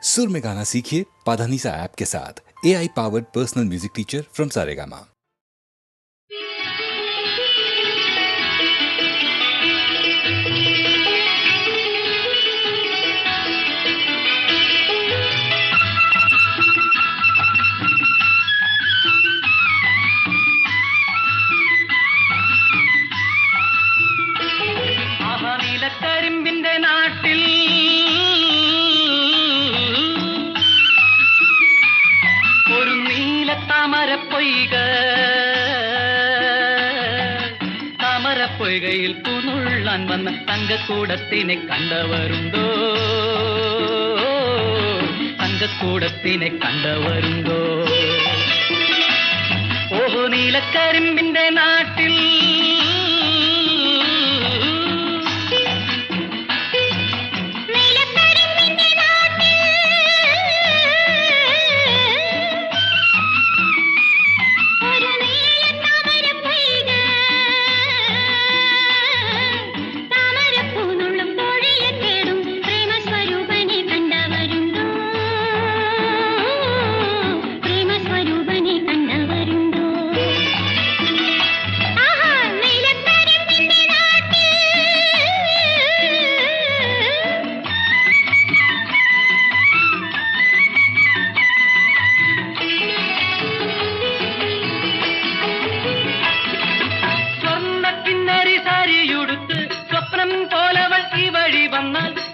सुर में गाना सीखिए पाधानीसा ऐप के साथ। AI powered personal music teacher from Saregama. കരിമ്പിന്റെ നാട്ടിൽ ഒരു നീല താമരപ്പൊയ്കയിൽ പൂനുള്ളാൻ വന്ന തങ്കക്കൂടത്തിനെ കണ്ടവരുണ്ടോ? തങ്കക്കൂടത്തിനെ കണ്ടവരുണ്ടോ? ഓഹോ നീലക്കരിമ്പിന്റെ നാട്ടിൽ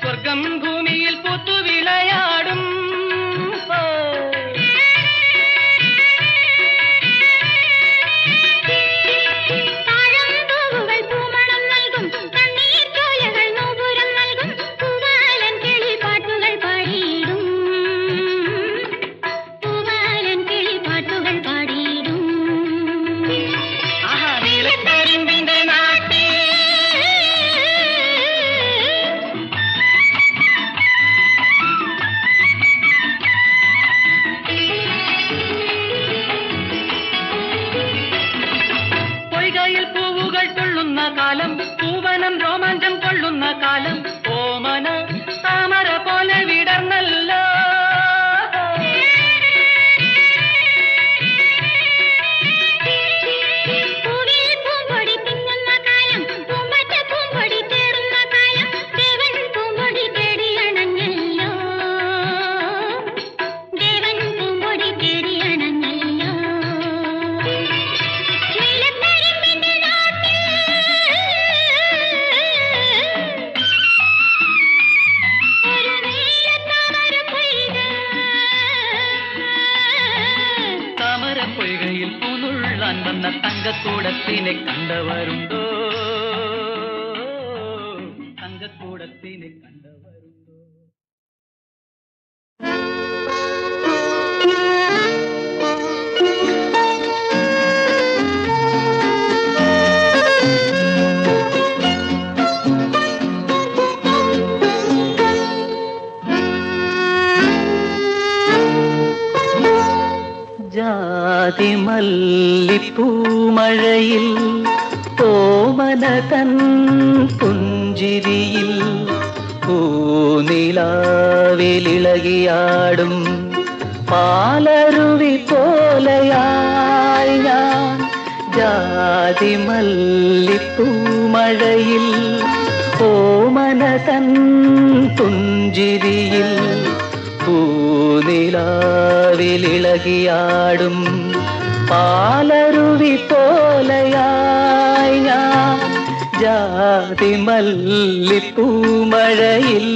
സ്വർഗം ഭൂമിയിൽ പൂത്തുവിളയാടും. പൂവുകൾ തുള്ളുന്ന കാലം, പൂവനം രോമാഞ്ചം കൊള്ളുന്ന കാലം, ഓമന താമര പോലെ വിടർന്നല്ലോ. പൊയ്കയിൽ പൂനുള്ളാൻ വന്ന തങ്കക്കൂടത്തിനെ കണ്ടവരുണ്ടോ? തങ്കക്കൂടത്തിനെ കണ്ടവരുണ്ടോ? ജാതിമല്ലിപ്പൂമഴയിൽ ഓമനതൻ പുഞ്ചിരിയിൽ പൂനിലാവിലിളകിയാടും പാലരുവി പോലെയായി ഞാൻ. ജാതിമല്ലിപ്പൂമഴയിൽ ഓമനതൻ പുഞ്ചിരിയിൽ പൂനിലാവിലിളകിയാടും പാലരുവി പോലെയായി ഞാൻ. ജാതിമല്ലിപ്പൂമഴയിൽ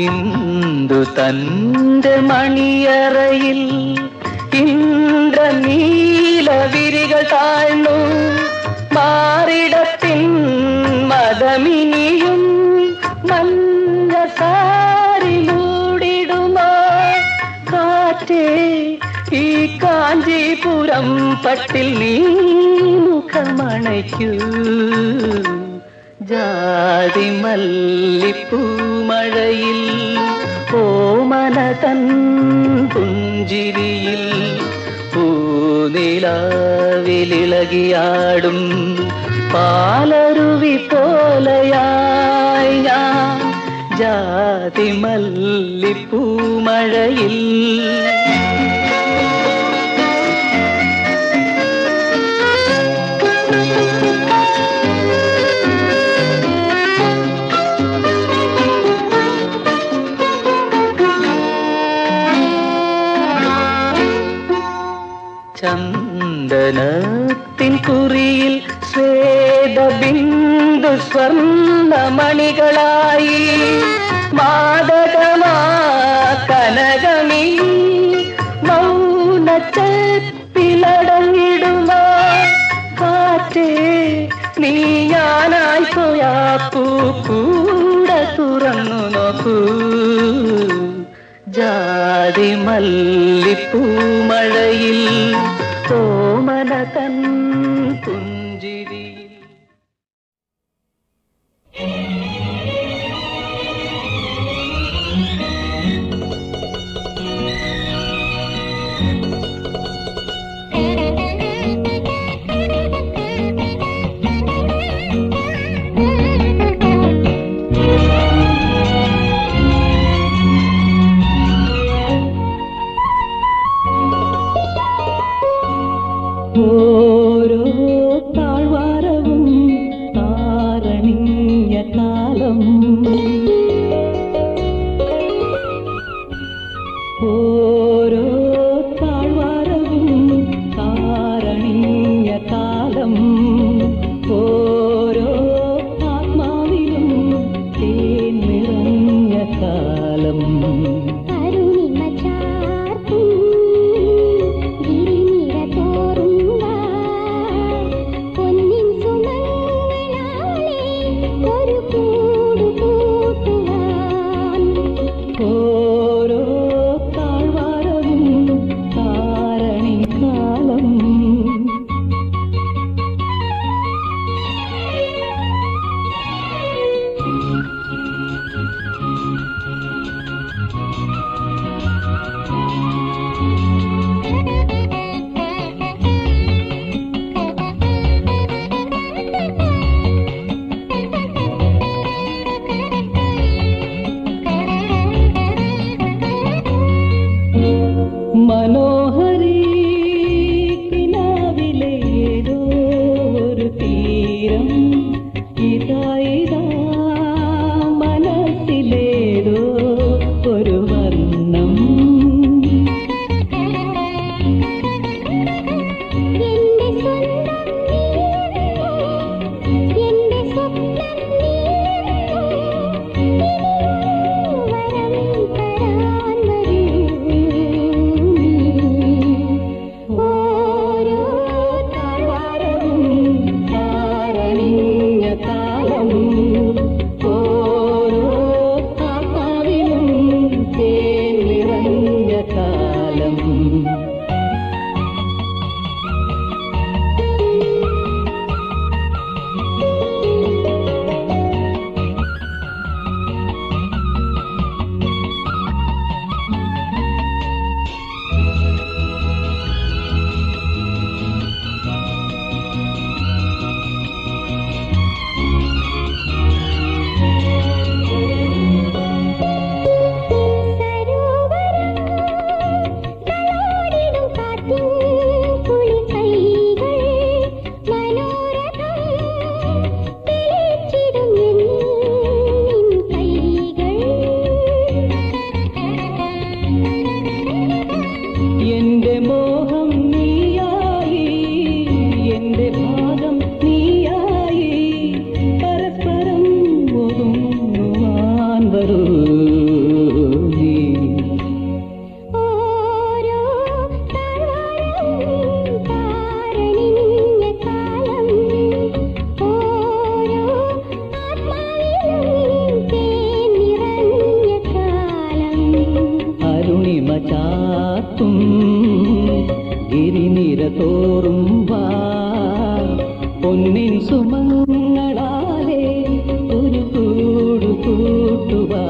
ഇന്ദു തന്റെ മണിയറയിൽ ഇന്ദ്രനീലവിരികൾ താഴ്ന്നു. മാറിടത്തിൻ മദമിനിയും മഞ്ഞസാരിലൂടിടുമോ കാറ്റേ ഈ കാഞ്ചീപുരം പട്ടിൽ നീ മുഖമണയ്ക്കൂ. ജാതിമല്ലിപ്പൂമഴയിൽ പൂമഴയിൽ ഓമനതൻ പുഞ്ചിരിയിൽ പൂനിലാവിലിളകിയാടും പാലരുവി പോലെയായി ഞാൻ ജാതി മല്ലിപ്പൂമഴയിൽ. ചന്ദനത്തിൻ കുറിയിൽ ശ്വേതബിന്ദു സ്വർണ്ണമണികളായി മാദകമാ കനകമീ മൗനച്ചപ്പിലടങ്ങിടുമോ കാറ്റേ നീ ഞാനായി പോയാ പൂക്കൂട തുറന്നു നോക്കൂ ജാതി മല്ലിപ്പൂമഴയിൽ ഓമനതൻ പുഞ്ചിരിയിൽ. ഓരോ താഴ്വാരവും താരണിഞ്ഞ കാലം ഓരോ താഴ്വാരവും താരണിഞ്ഞ കാലം ഓരോ ആത്മാവിലും തേൻ നിറഞ്ഞ കാലം മനോഹരി കിനാവിലേതോ ഒരു തീരം ഇതായിതാ മനസ്സിലേതോ ഒരു വർണ്ണം ചാത്തും ഗിരിനിര തോറും പൊന്നിൻ സുമങ്ങളാലേ ഒരു കൂടു കൂട്ടുവാ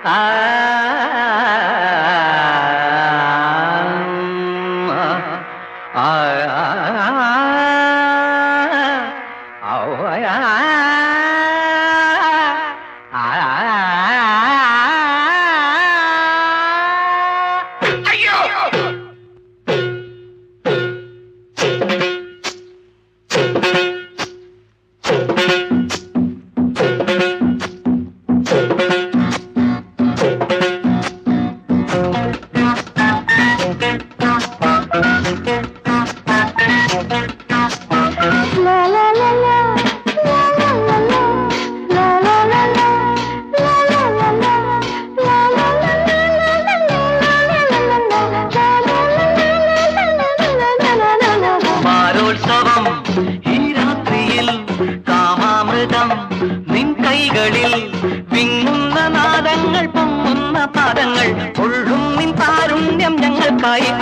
ആ ആ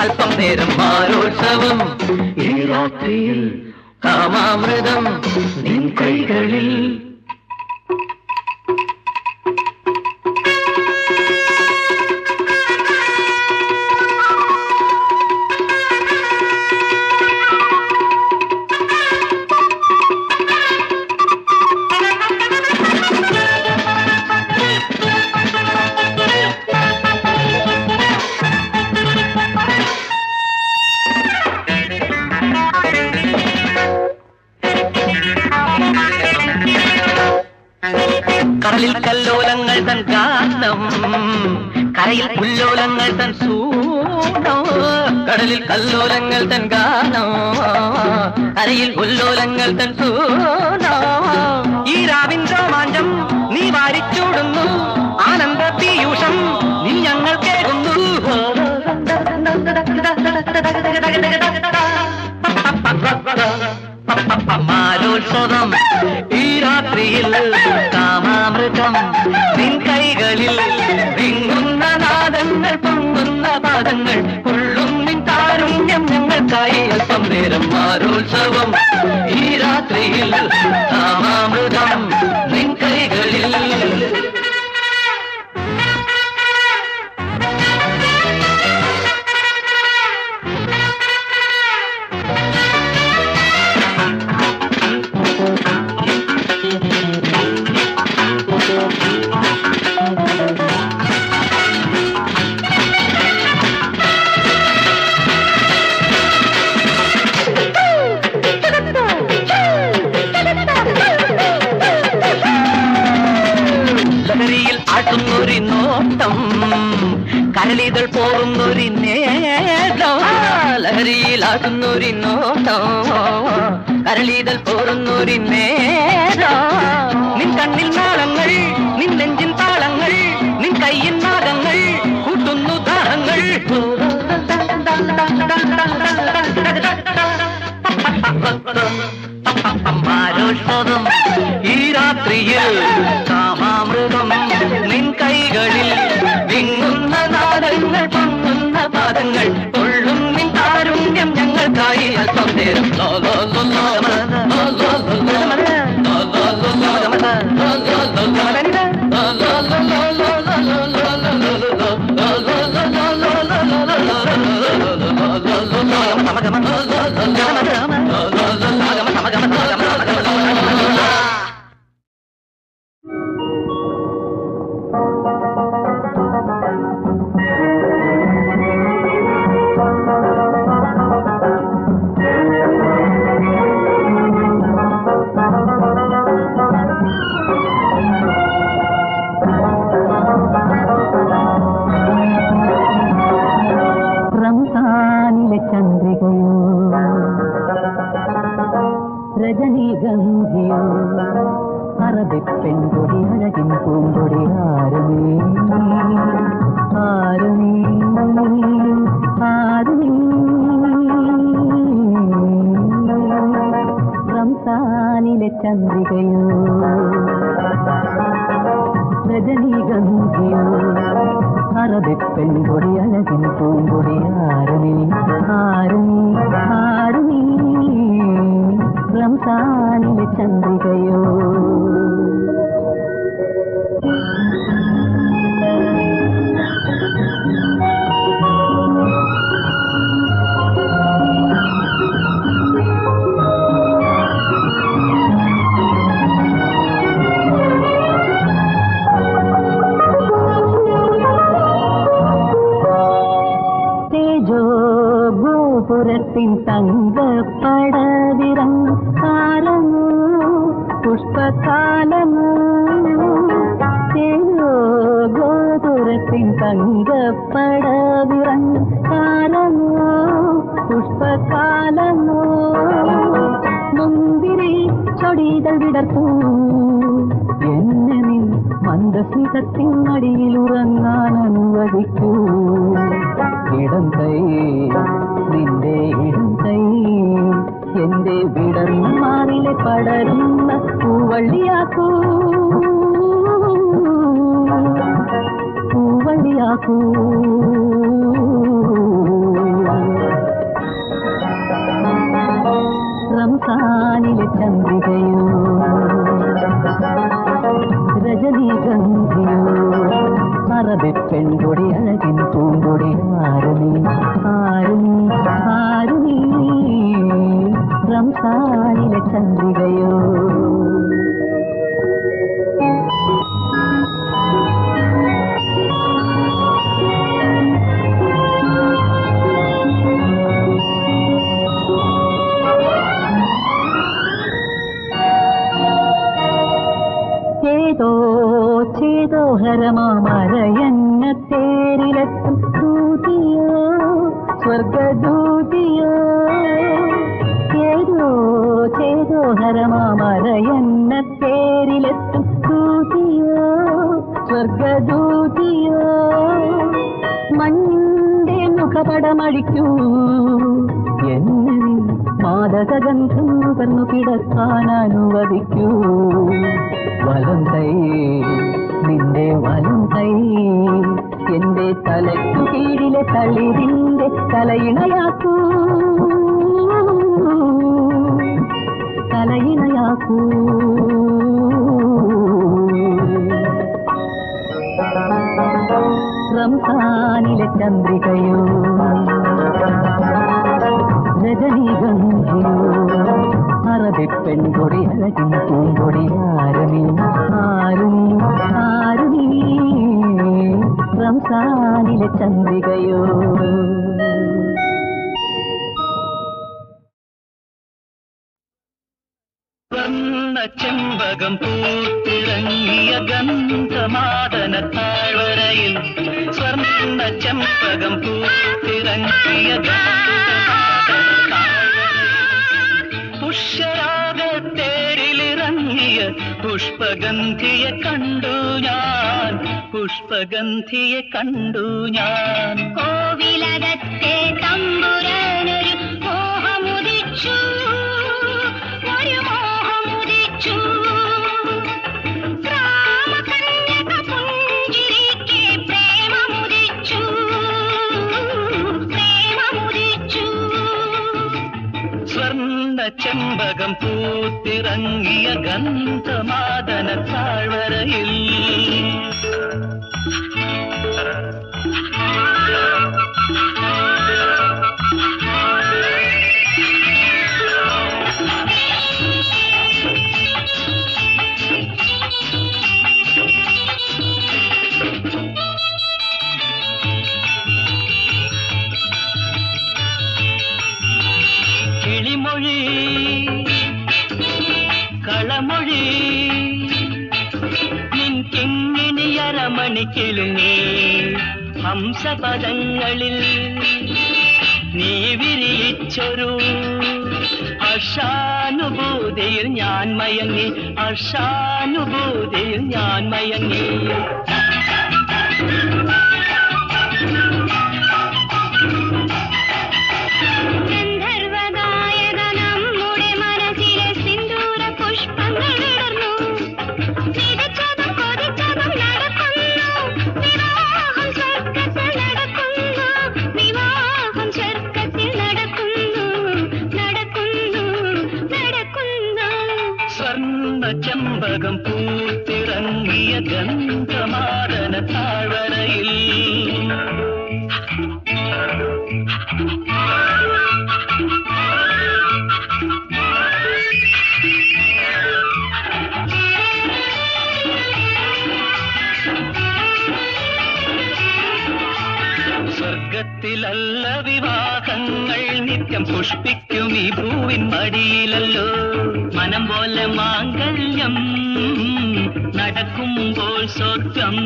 അല്പം നേരം മാരോത്സവം ഈ രാത്രിയിൽ കാമാമൃതം നിൻ കൈകളിൽ കടലിൽ കല്ലോലങ്ങൾ തൻ ഗാനം കരയിൽ പുല്ലോലങ്ങൾ തൻ സൂനോ കടലിൽ കല്ലോലങ്ങൾ തൻ ഗാനോ കരയിൽ പുല്ലോലങ്ങൾ തൻ സൂനോ ഈ രാവിൻ രോമാഞ്ചം നീ വാരിച്ചൂടുന്നു ആനന്ദ പീയൂഷം നീ ഞങ്ങൾ കേൾക്കുന്നു മാരോത്സവം ഈ രാത്രിയിൽ കാമാമൃതം നിൻ കൈകളിൽ വിങ്ങുന്ന നാദങ്ങൾ പൊങ്ങുന്ന പാദങ്ങൾ ഉള്ളും നിൻ താരുണ്യം ഞങ്ങൾക്കായി അല്പം നേരം മാരോത്സവം ഈ രാത്രിയിൽ കാമാമൃതം നിൻ കൈകളിൽ ആട്ടുന്നൊരു നോട്ടം കരളിതൾ പോകുന്നൊരു നേരം ലഹരിയിൽ ആട്ടുന്നൊരു നോട്ടം കരളിതൾ പോറുന്നൊരു നേരം നിൻ കണ്ണിൽ നാളങ്ങൾ നിൻ നെഞ്ചിൻ താളങ്ങൾ നിൻ കയ്യിൻ നാഗങ്ങൾ കൂട്ടുന്നു ദാഹങ്ങൾ മാരോത്സവം ഈ രാത്രിയിൽ കാമാമൃതം നിൻ കൈകളിൽ വിങ്ങുന്ന നാദങ്ങൾ പൊങ്ങുന്ന പാദങ്ങൾ കൊള്ളും നിൻ താരുണ്യം ഞങ്ങൾക്കായി അല്പം നേരം രജനീഗന്ധിയോ അറബിപ്പെൺകൊടി അഴകിൻ പൂങ്കൊടി ആരുമേ ആരുമേ ആരുമേ റംസാനിലെ ചന്ദ്രികയോ രജനീഗന്ധിയോ അറബിപ്പെൺകൊടി അഴകിൻ പൂങ്കൊടി ആരുമേ ആരുമേ ആരുമേ റംസാനിലെ ചന്ദ്രികയോ ഗോപുരത്തിൻ തങ്കപ്പടവിറങ്ങും കാലമോ പുഷ്പകാലമോ ഏതോ ഗോപുരത്തിൻ തങ്കപ്പടവിറങ്ങും കാലമോ പുഷ്പകാലമോ മുന്തിരി ചൊടികൾ വിടർത്തൂ എന്നെ നീ മന്ദസ്മിതത്തിൻ മടിയിൽ ഉറങ്ങാൻ അനുവദിക്കൂ ഇടം കൈ നിന്റെ ഇടം കൈ എന്റെ വിടർന്ന മാറിലെ പടരുന്ന പൂവള്ളിയാക്കൂ പൂവള്ളിയാക്കൂ റംസാനിലെ ചന്ദ്രികയോ രജനീഗന്ധിയോ അറബി പെൺകൊടി അഴകിൻ പൂങ്കൊടി ആരുമീ ആരുമീ ആരുമീ റംസാനിലെ ചന്ദ്രികയോ ചേതോ ഹരമാമരയെന്ന തേരിലെത്തും ദൂതിയോ സ്വർഗദൂതിയോ ചേതോ ഹരമാമരയെന്ന തേരിലെത്തും ദൂതിയോ സ്വർഗദൂതിയോ മണ്ണിന്റെ മുഖപടമഴിക്കൂ എന്നെ മാദകഗന്ധം നുകർന്നു കിടക്കാൻ അനുവദിക്കൂ വലം കൈ നിന്റെ വലം കൈ എന്റെ തലയ്ക്കു കീഴിലെ തളിരിന്റെ തലയിണയാക്കൂ തലയിണയാക്കൂ റംസാനിലെ ചന്ദ്രികയോ രജനീഗന്ധിയോ അറബി പെൺകൊടി അഴകിൻ പൂങ്കൊടി ആരുമീ ആരുമീ ആരുമീ റംസാനിലെ ചന്ദ്രികയോ വർണ്ണ ചെമ്പകം പൂത്തിറങ്ങിയ ഗന്ധമാദന താഴ്വരയിൽ സ്വർണ്ണ ചെമ്പകം പൂത്തിറങ്ങിയ ഗന്ധമാദന താഴ്വരയിൽ പുഷ്യരാഗത്തേരിലിറങ്ങിയ പുഷ്പഗന്ധിയെ കണ്ടു ഞാൻ പുഷ്പഗന്ധിയെ കണ്ടു ഞാൻ കോവിലകത്തെ തമ്പുരാനൊരു മോഹമുദിച്ചു ഒരു മോഹമുദിച്ചു ഗ്രാമകന്യക പുഞ്ചിരിക്കെ പ്രേമമുദിച്ചു പ്രേമമുദിച്ചു സ്വർണ്ണ ചെമ്പകം പൂത്തിറങ്ങിയ ഗന്ധമാദന താഴ്വരയിൽ കിളിമൊഴി കളമൊഴി നിൻ കിങ്ങിണിയരമണി കിളുങ്ങി ഹംസപദങ്ങളിൽ നീ വിരിയിച്ചൊരു ഹർഷാനുഭൂതിയിൽ ഞാൻ മയങ്ങി ഹർഷാനുഭൂതിയിൽ ഞാൻ മയങ്ങി ചെമ്പകം പൂത്തിറങ്ങിയ ഗന്ധമാദന താഴ്വരയിൽ സ്വർഗത്തിലല്ല വിവാഹ രാഗങ്ങൾ നിത്യം പുഷ്പിക്കും ഈ ഭൂവിൻ മടിയിലല്ലോ. മനം പോലെ മാംഗല്യം നടക്കുമ്പോൾ സ്വർഗം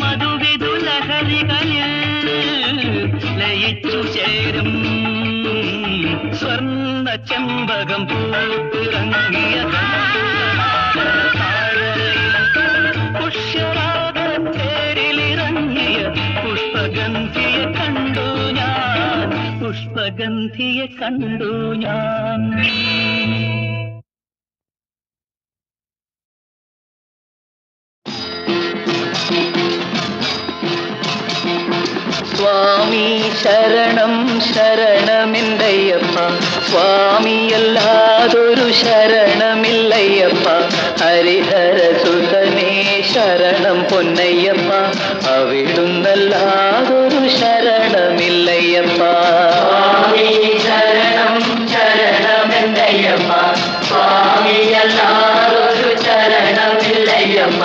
മധുവിധുലഹരികളിൽ ലയിച്ചു ചേരും. സ്വർണ്ണ ചെമ്പകം പൂത്തിറങ്ങിയ പുഷ്യരാഗത്തേരിലിറങ്ങിയ പുഷ്പഗന്ധിയെ കണ്ടു ഞാൻ, പുഷ്പഗന്ധിയെ കണ്ടു ഞാൻ. സ്വാമി ശരണം ശരണമെന്തയ്യപ്പ, സ്വാമിയല്ലാതൊരു ശരണമില്ലയ്യപ്പ. ഹരിഹരസുതനേ ശരണം പൊന്നയ്യപ്പ, അവിടുന്നല്ലാതൊരു ശരണമില്ലയ്യപ്പ. സ്വാമി ശരണം ശരണമെന്തയ്യപ്പ, സ്വാമിയല്ലാതൊരു ശരണമില്ലയ്യപ്പ.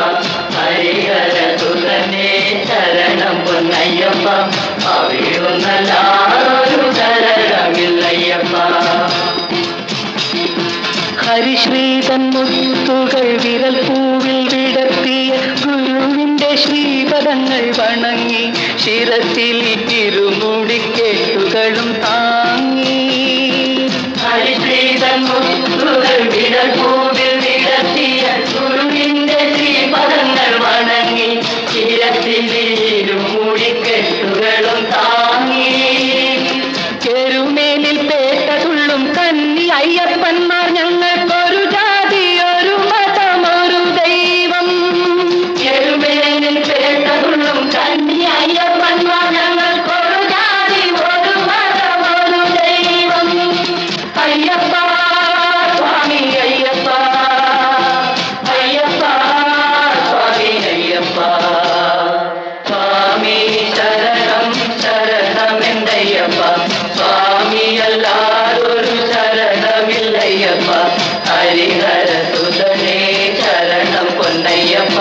ഹരിഹരസുതനേ ശരണം പൊന്നയ്യപ്പ, അവിടുന്നല്ലാതൊരു ശരണമില്ലയ്യപ്പ. ഹരിശ്രീതൻ മുത്തുകൾ വിരൽ പൂവിൽ വിടർത്തിയ ഗുരുവിന്റെ ശ്രീപദങ്ങൾ വണങ്ങി ശിരസിൽ തിരുമുടിക്കെട്ടുകളും താങ്ങി. ഹരിശ്രീതൻ മുത്തുകൾ വിരൽ പൂവിൽ വിടർത്തിയ ഗുരുവിന്റെ ശ്രീപദങ്ങൾ വണങ്ങി ശിരസിൽ തിരുമുടിക്കെട്ടുകളും താങ്ങി. ചെരുമേലിൽ പേട്ടതുള്ളും കന്നി അയ്യപ്പന്മാർ ഞങ്ങൾക്കൊരു ജാതി ഒരു മതം ഒരു ദൈവം. ചെരുമേലിൽ പേട്ടതുള്ളും കന്നി അയ്യപ്പന്മാർ ഞങ്ങൾക്കൊരു ജാതി ഒരു മതം ഒരു ദൈവം. അയ്യപ്പ സ്വാമി അയ്യപ്പ, അയ്യപ്പ സ്വാമി അയ്യപ്പ. സ്വാമി ശരണം ശരണമെന്തയ്യപ്പ, സ്വാമിയല്ലാതൊരു ശരണമില്ലയ്യപ്പ. ഹരിഹരസുതനേ ശരണം പൊന്നയ്യപ്പ,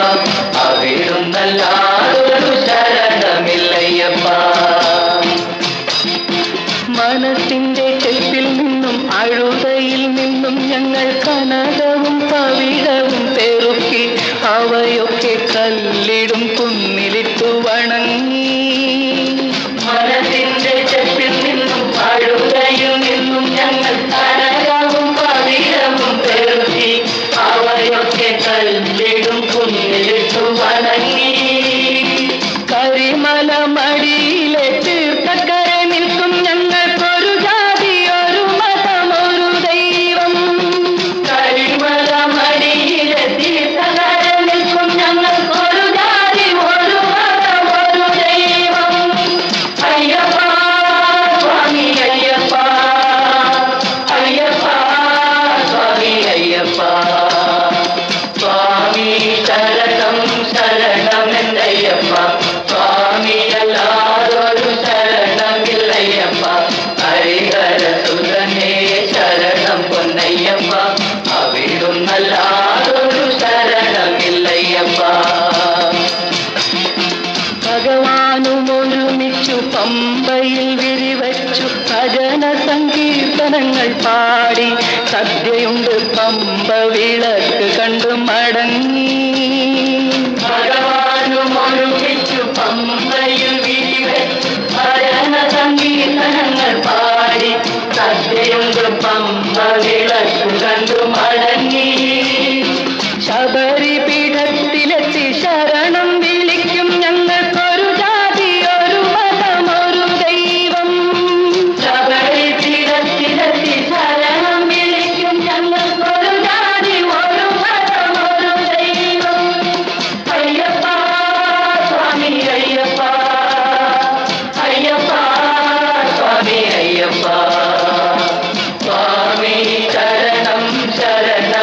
അവിടുന്നല്ലാതൊരു ശരണമില്ലയ്യപ്പ. മനസ്സിന്റെ ചെൽപ്പിൽ നിന്നും അഴുതയിൽ നിന്നും ഞങ്ങൾ കനകവും പവിഴവും പെറുക്കി അവയൊക്കെ കല്ലിടും കുന്നിലിട്ടു വണങ്ങി. മനസ്സിന്റെ ചെൽപ്പിൽ നിന്നും അഴുതയിൽ നിന്നും ഞങ്ങൾ കനകവും പവിഴവും പെറുക്കി അവയൊക്കെ കല്ലിടും കുന്നിലിട്ടു വണങ്ങി. കരിമല മടിയിലെ തീർത്ഥക്കര നിൽക്കും ഞങ്ങൾക്കൊരു ജാതി ഒരു മതം ഒരു ദൈവം. കരിമല മടിയിലെ തീർത്ഥക്കര നിൽക്കും ഞങ്ങൾക്കൊരു ജാതി ഒരു മതം ഒരു ദൈവം. അയ്യപ്പ സ്വാമി അയ്യപ്പ, അയ്യപ്പ സ്വാമി അയ്യപ്പ. സ്വാമി ശരണം ശരണമെന്തയ്യപ്പ, സ്വാമിയല്ലാതൊരു ശരണമില്ലയ്യപ്പ. ഹരിഹരസുതനേ ശരണം പൊന്നയ്യപ്പ, അവിടുന്നല്ലാതൊരു ശരണമില്ലയ്യപ്പ. ഭഗവാനും ഒരുമിച്ചു പമ്പയിൽ വിരിവച്ചു ഭജന സങ്കീർത്തനങ്ങൾ പാടി സദ്യയുണ്ട് പമ്പ വിളക്ക് കണ്ടു മടങ്ങി. ഭഗവാനും ഒരുമിച്ചു പമ്പയിൽ വിരിവച്ചു ഭജന സങ്കീർത്തനങ്ങൾ പാടി സദ്യയുണ്ട് പമ്പ വിളക്ക് കണ്ടു മടങ്ങി. ശബരി പീഠത്തിലെത്തി ശരണം വിളിക്കും ഞങ്ങൾക്കൊരു ജാതി ഒരു മതം ഒരു ദൈവം. ശബരി പീഠത്തിലെത്തി ശരണം വിളിക്കും ഞങ്ങൾക്കൊരു ജാതി ഒരു മതം ഒരു ദൈവം. അയ്യപ്പ സ്വാമി അയ്യപ്പ, അയ്യപ്പ സ്വാമി അയ്യപ്പ. സ്വാമി ശരണം ശരണം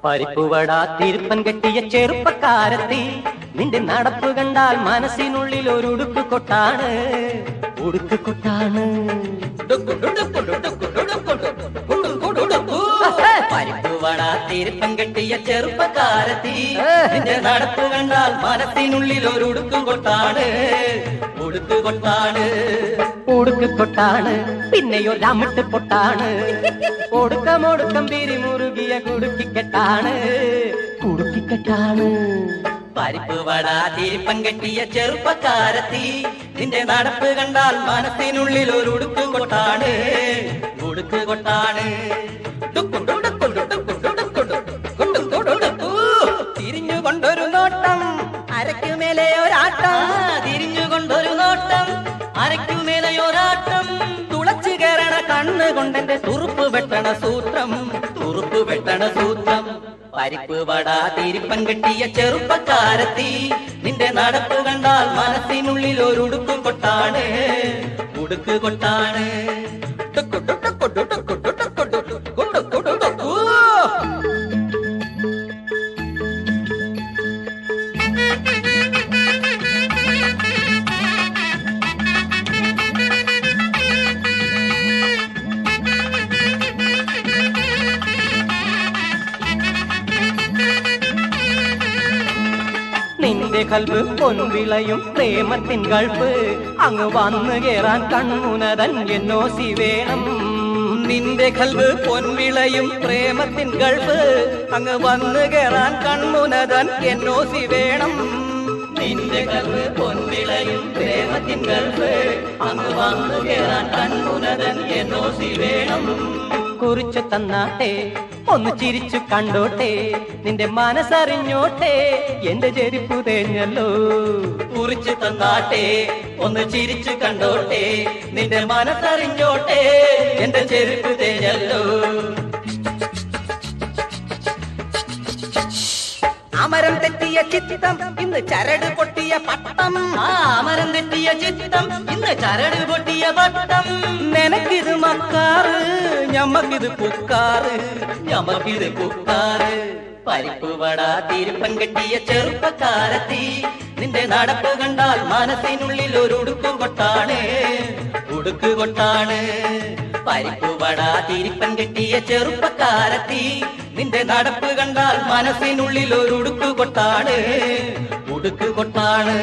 പരിപ്പുവട തിരുപ്പൻ കെട്ടിയ ചെറുപ്പക്കാരത്തി നിന്റെ നടപ്പ് കണ്ടാൽ മനസ്സിനുള്ളിൽ ഒരു ഉടുക്ക് കൊട്ടാണ് ഉടുക്ക് കൊട്ടാണ് പരിപ്പുവട തിരുപ്പൻ കെട്ടിയ ചെറുപ്പക്കാരത്തി നിന്റെ നടപ്പ് കണ്ടാൽ മനസ്സിനുള്ളിൽ ഒരു ഉടുക്ക് കൊട്ടാണ് ഉടുക്ക് കൊട്ടാണ് ഉടുക്ക് കൊട്ടാണ് പിന്നെയോ രാമിട്ട് പൊട്ടാണ് ഒടുക്കം പിരിമുറുകിയ കുടുക്കിക്കെട്ടാണ് കുടുക്കിക്കെട്ടാണ് പരിപ്പുവട തിരുപ്പൻ കെട്ടിയ ചെറുപ്പക്കാരത്തി നിന്റെ നടപ്പ് കണ്ടാൽ മനസ്സിനുള്ളിൽ ഒരു ഉടുക്ക് കൊട്ടാണ് ഉടുക്ക് കൊട്ടാണ് തിരിഞ്ഞുകൊണ്ടൊരു നോട്ടം അരയ്ക്കുമേലെ ഒരാട്ടം തിരിഞ്ഞുകൊണ്ടൊരു നോട്ടം അരയ്ക്കുമേലെ ഒരാട്ടം തുളച്ചു കയറണ കണ്ണ് കൊണ്ടെന്റെ തുറുപ്പ് വെട്ടണ സൂത്രം തുറുപ്പ് വെട്ടണ സൂത്രം പരിപ്പുവട തിരുപ്പൻ കെട്ടിയ ചെറുപ്പക്കാരത്തി നിന്റെ നടപ്പ് കണ്ടാൽ മനസ്സിനുള്ളിൽ ഒരു ഉടുക്ക് കൊട്ടാണ് ഉടുക്ക് കൊട്ടാണ് നിന്റെ കൽബ് പൊൻവിളയും പ്രേമത്തിൻ കൾപ്പ് അങ്ങ് വന്നു കേറാൻ കൺമുനതൻ എന്നോസി വേണം നിന്റെ കൽബ് പൊൻവിളയും പ്രേമത്തിൻ കൾപ്പ് അങ്ങ് വന്നു കേറാൻ കൺമുനതൻ എന്നോസി വേണം നിന്റെ കൽബ് പൊൻവിളയും പ്രേമത്തിൻ കൾപ്പ് അങ്ങ് വന്നു കേറാൻ കൺമുനതൻ എന്നോസി വേണം കുറിച്ചു തന്നാട്ടെ ഒന്ന് ചിരിച്ചു കണ്ടോട്ടെ നിന്റെ മനസ്സറിഞ്ഞോട്ടെ എന്റെ ചെരുപ്പ് തേഞ്ഞല്ലോ കുറിച്ചു തന്നാട്ടെ ഒന്ന് ചിരിച്ചു കണ്ടോട്ടെ നിന്റെ മനസ്സറിഞ്ഞോട്ടെ എന്റെ ചെരുപ്പ് തേഞ്ഞല്ലോ അമരം തെറ്റിയ ചിത്തം ഇന്ന് ചരട് പൊട്ടിയ പട്ടം അമരം തെറ്റിയ ചിത്തം ഇന്ന് ചരട് പൊട്ടിയ പട്ടം നിനക്കിത് മക്കാറ് ഞമ്മക്കിത് പുക്കാറ് ഞമ്മക്കിത് പുക്കാറ് പരിപ്പുവട തിരുപ്പൻ കെട്ടിയ ചെറുപ്പക്കാരത്തി നിന്റെ നടപ്പ് കണ്ടാൽ മനസ്സിനുള്ളിൽ ഒരു ഉടുക്ക് കൊട്ടാണ് ഉടുക്ക് കൊട്ടാണ് പരിപ്പുവട തിരുപ്പൻ കെട്ടിയ ചെറുപ്പക്കാരത്തി നിന്റെ നടപ്പ് കണ്ടാൽ മനസ്സിനുള്ളിൽ ഒരു ഉടുക്ക് കൊട്ടാണ് ഉടുക്ക് കൊട്ടാണ്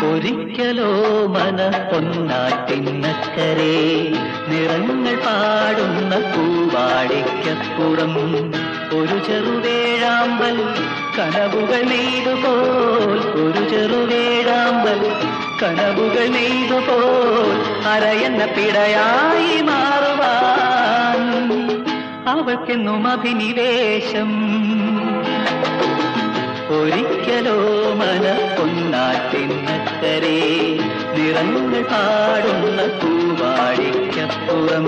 ഒരിക്കലോ മനപ്പൊന്നാറ്റിന്നക്കരെ നിറങ്ങൾ പാടുന്ന പൂവാടിക്കപ്പുറം ഒരു ചെറുവേഴാമ്പൽ കനവുകൾ നെയ്തുപോൽ ഒരു ചെറുവേഴാമ്പൽ കനവുകൾ നെയ്തുപോൽ അരയെന്ന പിടയായി മാറുവാൻ അവൾക്കെന്നും അഭിനിവേശം ഒരിക്കലോ മനപ്പൊന്നാറ്റിന്നക്കരെ നിറങ്ങൾ പാടുന്ന പൂവാടിക്കപ്പുറം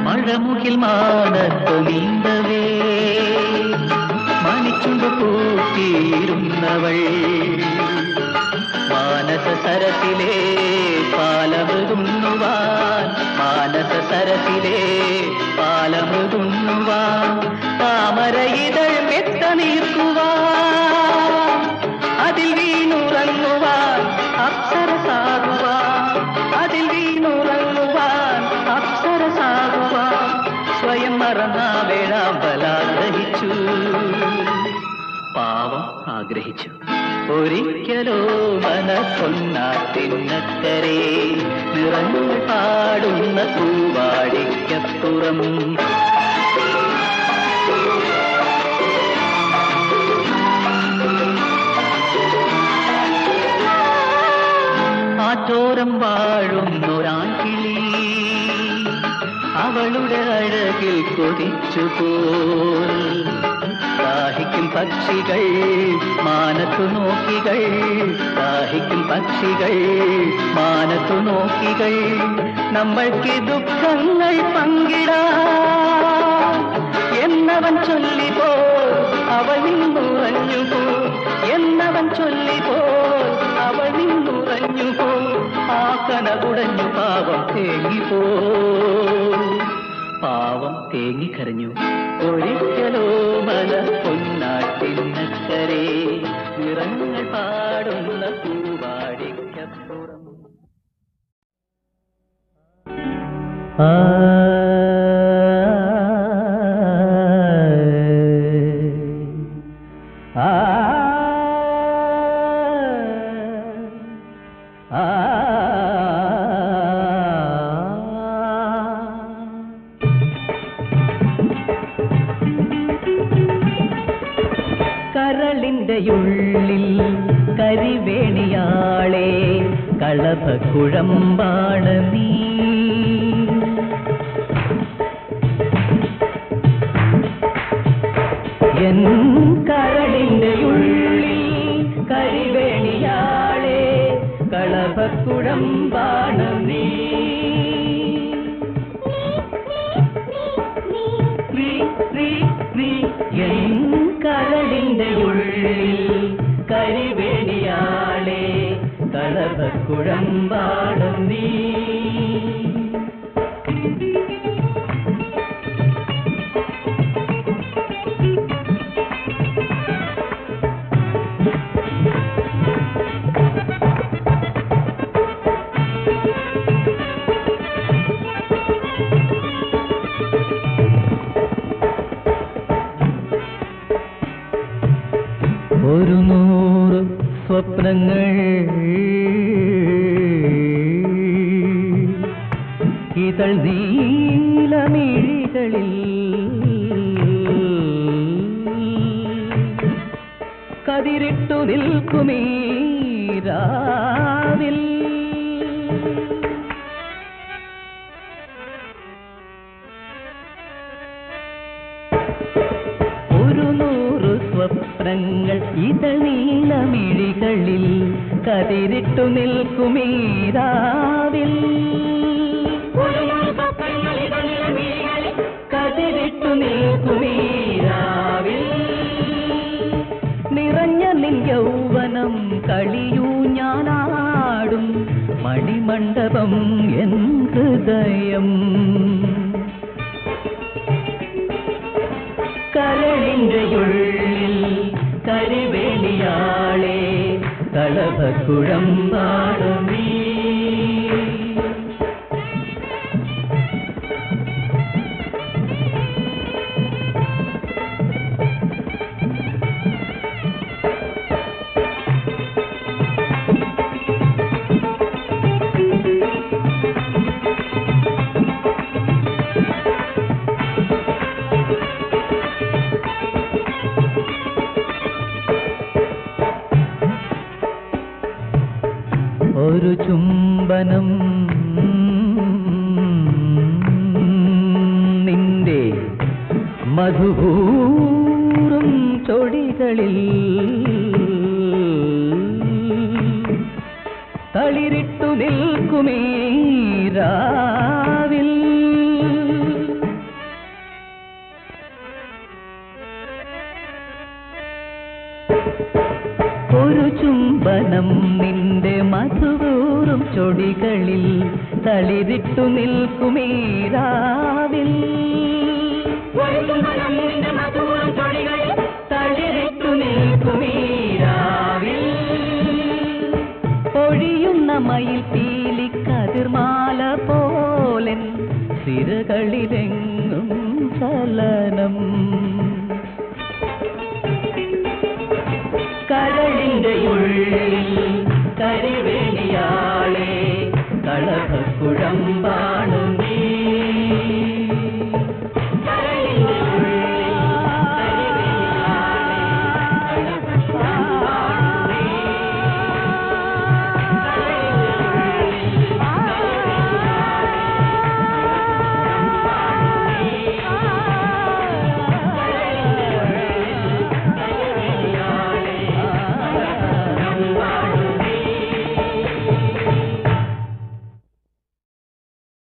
മഴമുകിൽ മാനത്തു നീന്തവേ മണിച്ചുണ്ട് പൂത്തിയിരുന്നവൾ മാനസ സരസിലെ പാലമൃതുണ്ണുവാൻ മാനസ സരസിലെ പാലമൃതുണ്ണുവാൻ താമരയിതൾ മെത്ത നീർക്കുവാൻ അതിൽ വീണുറങ്ങുവാൻ അപ്സരസാകുവാൻ അതിൽ വീണുറങ്ങുവാൻ അപ്സരസാകുവാൻ സ്വയം മറന്നാ വേഴ ആഗ്രഹിച്ചു. ഒരിക്കലോ മനസ്സൊന്നാത്തിനക്കരെ നിറഞ്ഞു പാടുന്ന പൂവാടിക്കപ്പുറം ആറ്റോരം വാഴുന്നൊരാൺകിളി അവളുടെ അഴകിൽ കൊതിച്ചുപോൽ ദാഹിക്കും പക്ഷികൾ മാനത്തു നോക്കികൾ ദാഹിക്കും പക്ഷികൾ മാനത്തു നോക്കികൾ നമ്മൾക്ക് ദുഃഖങ്ങൾ പങ്കിടാം എന്നവൻ ചൊല്ലിപ്പോ അവൾ നിന്നുറഞ്ഞുപോ എന്നവൻ ചൊല്ലിപ്പോ അവൾ നിന്നുറഞ്ഞുപോ ആ കനകുടഞ്ഞു പാവം തേങ്ങിപ്പോ പാവം തേങ്ങിക്കരഞ്ഞു. ഒരിക്കലോ മല പൊന്നാട്ടിനക്കരെ നിറങ്ങൾ പാടുന്ന പൂവാടിക്കപ്പുറം. കരളിൻ്റെയുള്ളിൽ കരിവേണിയാളെ കളഭക്കുഴമ്പാണ് നീ എൻ കരളിൻ്റെയുള്ളിൽ കരിവേണിയാളെ കളഭക്കുഴമ്പാണ് നീ എൻ കരളിൻ്റെയുള്ളിൽ കരിവേണിയാളെ കളഭക്കുഴമ്പാണ് നീ ഒരു നൂറ് സ്വപ്നങ്ങൾ ഇതൾ നീലമിഴികളിൽ കതിരിട്ടു നിൽക്കുമീ രാവിൽ സ്വപ്നങ്ങൾ ഇതൾ നീലമിഴികളിൽ കതിരിട്ടു നിൽക്കുമീരാവിൽ കതിരിട്ടു നിൽക്കുമീരാവിൽ നിറഞ്ഞ നിൻ യൗവനം കളിയൂ ഞാനാടും മണിമണ്ഡപം എൻ ഹൃദയം കരളിൻ്റെയുള്ളിൽ കരിവേണിയാളെ കളഭക്കുഴമ്പാണ് നീ ഒരു ചുംബനം നിന്റെ മധുപൂറും ചൊടികളിൽ തളിരിട്ടു നിൽക്കുമീ രാവിൽ ഒരു ചുംബനം നിന്റെ മധുപൂറും ചൊടികളിൽ തളിരിട്ടു നിൽക്കുമീരാവിൽ തളിരിട്ടു നിൽക്കുമീരാവിൽ പൊഴിയുന്ന മയിൽ പീലി കതിർമാല പോലൻ സിരകളിലെങ്ങും ചലനം കരളിന്റെ ഉള്ളിൽ കരിവേണിയാളെ കളഭക്കുഴമ്പാ